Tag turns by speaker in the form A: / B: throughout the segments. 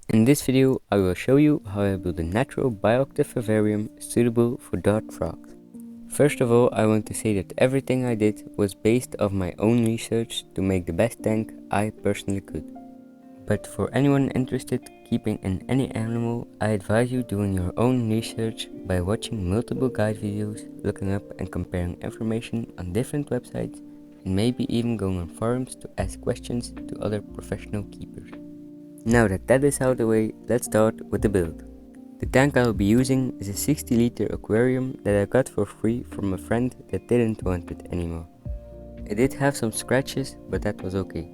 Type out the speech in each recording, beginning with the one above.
A: In this video, I will show you how I build a natural bioactive vivarium suitable for dart frogs. First of all, I want to say that everything I did was based off my own research to make the best tank I personally could. But for anyone interested keeping in any animal, I advise you doing your own research by watching multiple guide videos, looking up and comparing information on different websites, and maybe even going on forums to ask questions to other professional keepers. Now that is out of the way, let's start with the build. The tank I will be using is a 60-liter aquarium that I got for free from a friend that didn't want it anymore. It did have some scratches, but that was okay.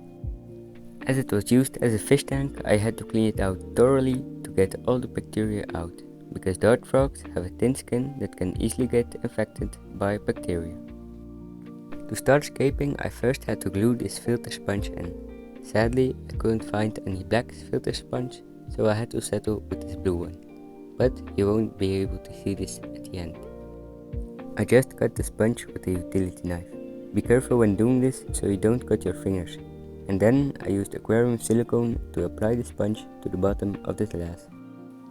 A: As it was used as a fish tank, I had to clean it out thoroughly to get all the bacteria out, because dart frogs have a thin skin that can easily get infected by bacteria. To start scaping, I first had to glue this filter sponge in. Sadly, I couldn't find any black filter sponge, so I had to settle with this blue one. But you won't be able to see this at the end. I just cut the sponge with a utility knife. Be careful when doing this so you don't cut your fingers. And then I used aquarium silicone to apply the sponge to the bottom of the glass.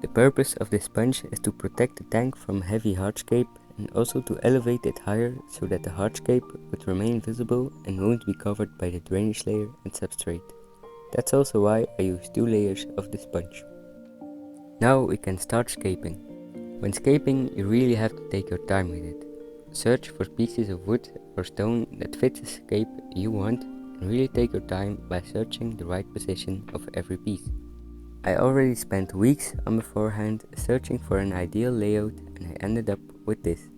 A: The purpose of this sponge is to protect the tank from heavy hardscape and also to elevate it higher so that the hardscape would remain visible and won't be covered by the drainage layer and substrate. That's also why I use 2 layers of the sponge. Now we can start scaping. When scaping, you really have to take your time with it. Search for pieces of wood or stone that fits the scape you want and really take your time by searching the right position of every piece. I already spent weeks on beforehand searching for an ideal layout and I ended up with this.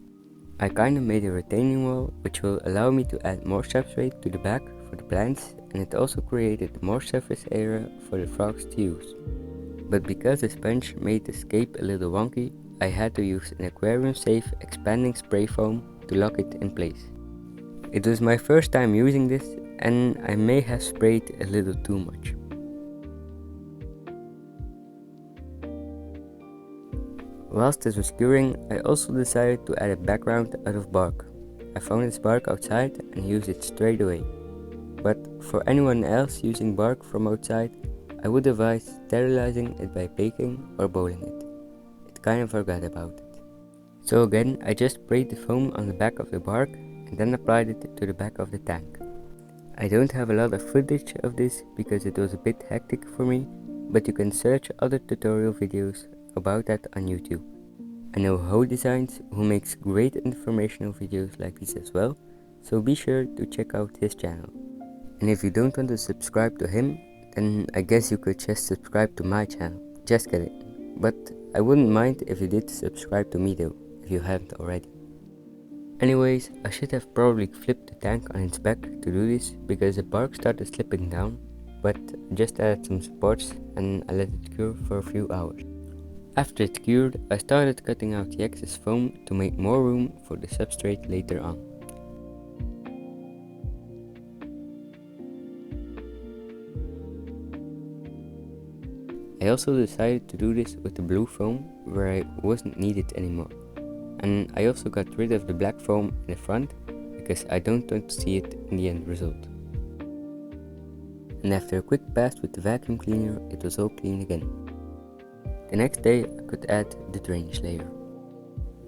A: I kinda made a retaining wall which will allow me to add more substrate to the back for the plants, and it also created more surface area for the frogs to use. But because the sponge made the scape a little wonky, I had to use an aquarium safe expanding spray foam to lock it in place. It was my first time using this and I may have sprayed a little too much. Whilst this was curing, I also decided to add a background out of bark. I found this bark outside and used it straight away. But for anyone else using bark from outside, I would advise sterilizing it by baking or boiling it. It kinda forgot about it. So again, I just sprayed the foam on the back of the bark and then applied it to the back of the tank. I don't have a lot of footage of this because it was a bit hectic for me, but you can search other tutorial videos about that on YouTube. I know Ho Designs, who makes great informational videos like this as well, so be sure to check out his channel. And if you don't want to subscribe to him, then I guess you could just subscribe to my channel. Just kidding. But I wouldn't mind if you did subscribe to me though, if you haven't already. Anyways, I should have probably flipped the tank on its back to do this because the bark started slipping down, but I just added some supports and I let it cure for a few hours. After it cured, I started cutting out the excess foam to make more room for the substrate later on. I also decided to do this with the blue foam where I wasn't needed anymore. And I also got rid of the black foam in the front because I don't want to see it in the end result. And after a quick pass with the vacuum cleaner, it was all clean again. The next day I could add the drainage layer.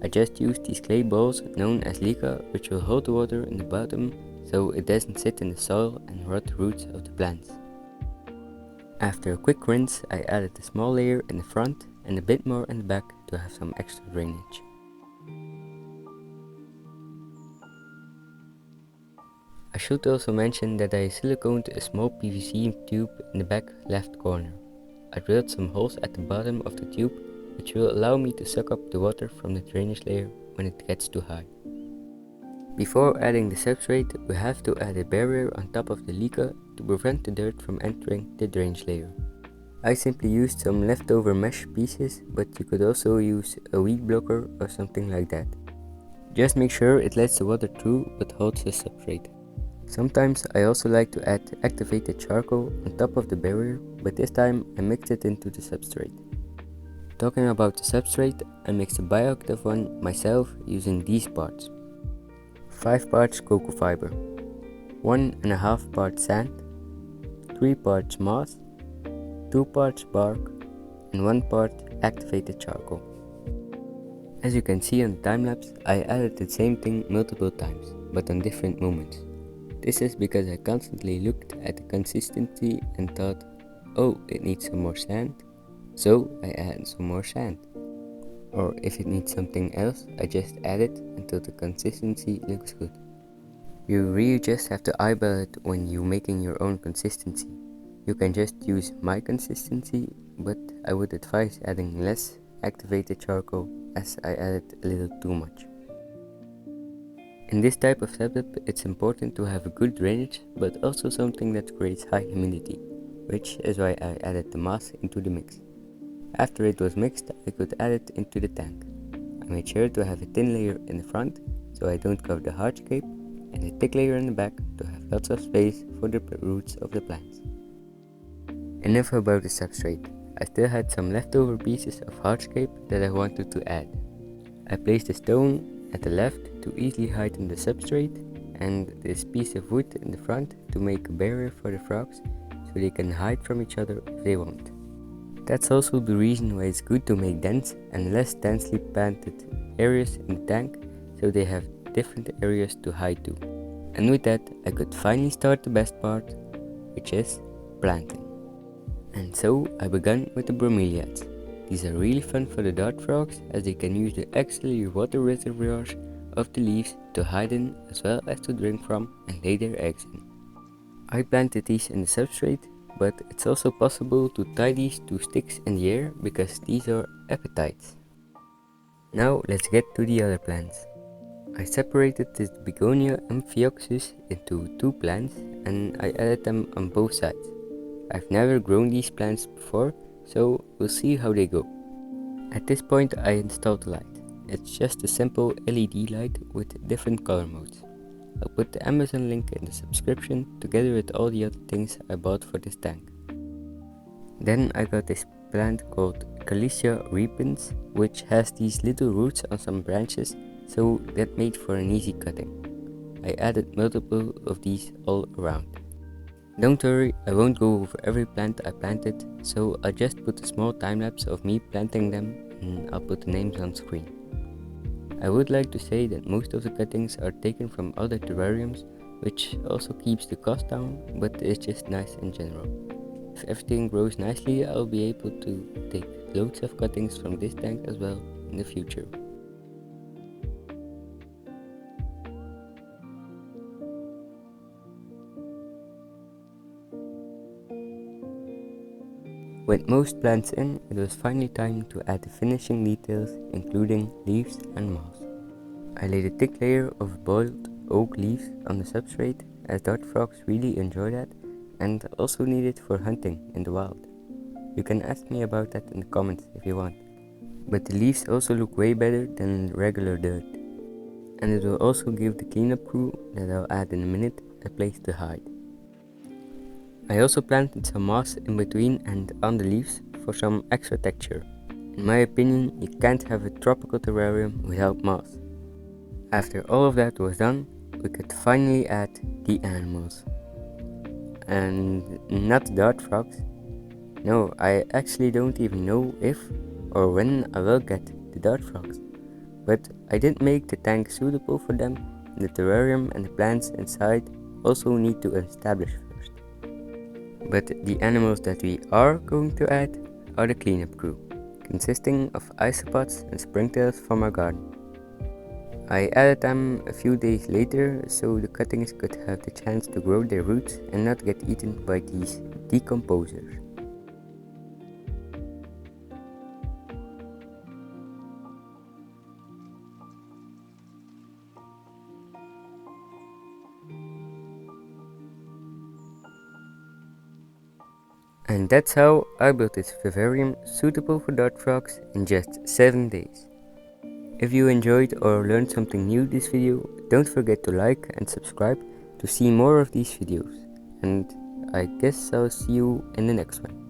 A: I just used these clay balls known as leechie, which will hold the water in the bottom so it doesn't sit in the soil and rot the roots of the plants. After a quick rinse, I added a small layer in the front and a bit more in the back to have some extra drainage. I should also mention that I siliconed a small PVC tube in the back left corner. I drilled some holes at the bottom of the tube, which will allow me to suck up the water from the drainage layer when it gets too high. Before adding the substrate, we have to add a barrier on top of the leechie to prevent the dirt from entering the drainage layer. I simply used some leftover mesh pieces, but you could also use a weed blocker or something like that. Just make sure it lets the water through but holds the substrate. Sometimes I also like to add activated charcoal on top of the barrier, but this time I mixed it into the substrate. Talking about the substrate, I mixed a bioactive one myself using these parts. 5 parts cocoa fiber, 1.5 parts sand, 3 parts moss, 2 parts bark, and 1 part activated charcoal. As you can see on the time-lapse, I added the same thing multiple times, but on different moments. This is because I constantly looked at the consistency and thought, oh, it needs some more sand, so I added some more sand. Or if it needs something else, I just add it until the consistency looks good. You really just have to eyeball it when you're making your own consistency. You can just use my consistency, but I would advise adding less activated charcoal as I added a little too much. In this type of setup, it's important to have a good drainage, but also something that creates high humidity, which is why I added the moss into the mix. After it was mixed, I could add it into the tank. I made sure to have a thin layer in the front, so I don't cover the hardscape, and a thick layer in the back to have lots of space for the roots of the plants. Enough about the substrate. I still had some leftover pieces of hardscape that I wanted to add. I placed a stone at the left to easily heighten the substrate, and this piece of wood in the front to make a barrier for the frogs so they can hide from each other if they want. That's also the reason why it's good to make dense and less densely planted areas in the tank, so they have different areas to hide to. And with that, I could finally start the best part, which is planting. And so I began with the bromeliads. These are really fun for the dart frogs, as they can use the auxiliary water reservoirs of the leaves to hide in, as well as to drink from and lay their eggs in. I planted these in the substrate, but it's also possible to tie these to sticks in the air because these are epiphytes. Now let's get to the other plants. I separated this begonia amphioxus into 2 plants and I added them on both sides. I've never grown these plants before, so we'll see how they go. At this point I installed the light. It's just a simple LED light with different color modes. I'll put the Amazon link in the description together with all the other things I bought for this tank. Then I got this plant called Calicia repens, which has these little roots on some branches, so that made for an easy cutting. I added multiple of these all around. Don't worry, I won't go over every plant I planted, so I'll just put a small time lapse of me planting them and I'll put the names on screen. I would like to say that most of the cuttings are taken from other terrariums, which also keeps the cost down, but it's just nice in general. If everything grows nicely, I'll be able to take loads of cuttings from this tank as well in the future. With most plants in, it was finally time to add the finishing details, including leaves and moss. I laid a thick layer of boiled oak leaves on the substrate, as dart frogs really enjoy that and also need it for hunting in the wild. You can ask me about that in the comments if you want. But the leaves also look way better than regular dirt. And it will also give the cleanup crew, that I'll add in a minute, a place to hide. I also planted some moss in between and on the leaves for some extra texture. In my opinion, you can't have a tropical terrarium without moss. After all of that was done, we could finally add the animals. And not dart frogs. No, I actually don't even know if or when I will get the dart frogs. But I didn't make the tank suitable for them, and the terrarium and the plants inside also need to establish first. But the animals that we are going to add are the cleanup crew, consisting of isopods and springtails from our garden. I added them a few days later so the cuttings could have the chance to grow their roots and not get eaten by these decomposers. And that's how I built this vivarium suitable for dart frogs in just 7 days. If you enjoyed or learned something new this video, don't forget to like and subscribe to see more of these videos. And I guess I'll see you in the next one.